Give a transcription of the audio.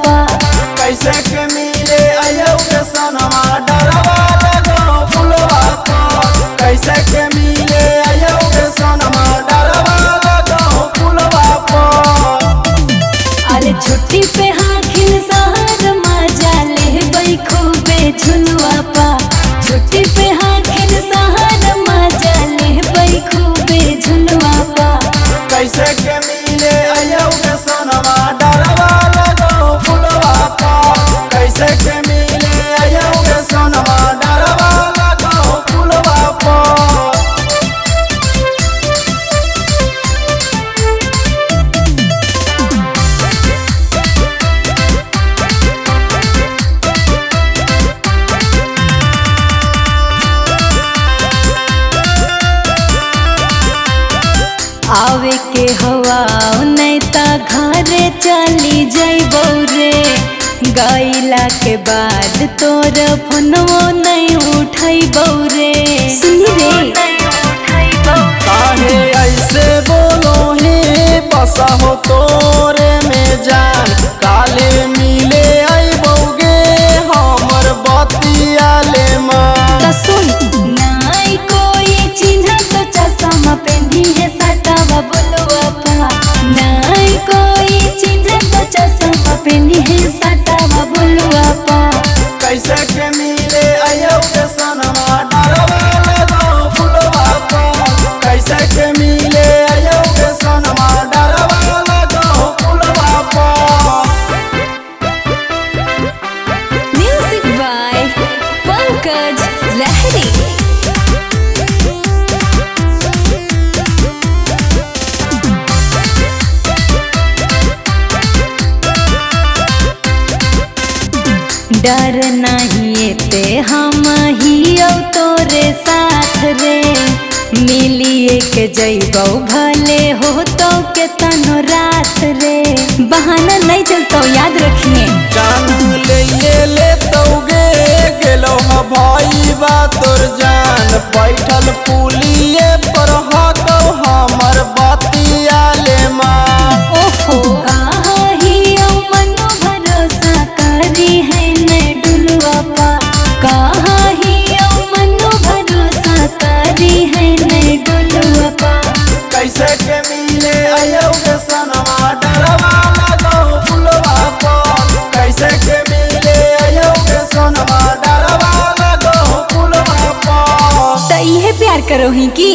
पा। कैसे के मिले आयो के सनमा डरवा लगो फुलवा पा। कैसे के मिले आयो के सनमा डरवा लगो फुलवा पा। अरे छुट्टी पे हाखिन सहर मजा ले खूबे झुलवा पा। छुट्टी पे हाखिन सहर मजा ले खूबे झुलवा पा। कैसे के मिले आयो के सनमा डरवा लगो फुलवा पा। कैसे के मिले आयो के सनमा डरवा लगो फुलवा पा। आवे के हवा नहीं ता घरे चली जाइबो रे। गईला के बाद तोर फोनवो नहीं उठाइबो रे। सुनी रे काहे ऐसे बोलो हे बसा हो तोरे में जान। काले मिले आइबोगे हमर बतिया ले मां। सुन नाई कोई चिन्ह तो चश्मा पहनी है सटावा बोलवा पा। नाई कोई चिन्ह तो चश्मा पहनी है सटावा बोलवा पा। कैसे के मिले आयो के सनमा डरवा लगो फुलवा पा। कैसे के मिले आयो के सनमा डरवा लगो फुलवा पा। म्यूजिक बाय पंकज लहरी। डर नहीं ते हम ही तोरे साथ रे। मिलिए के जइबौ भले हो तो के तनो रात रे। बहाना नहीं चलतो याद रखिए। जान ले तौगे गेलो ह भाई बा तोर जान। बैठल पुलिये पर हतो हमर बतिया ले मां। ओहो कहाँ ही मनो भरोसा करी है ने डुलवा पा। कहाँ ही मनो भरोसा करी है ने डुलवा पा। कैसे के मिले आयो के सनमा डरवा लगो फुलवा पा। कैसे के मिले आयो के सनमा डरवा लगो फुलवा पा। तो इहे प्यार करो ही की।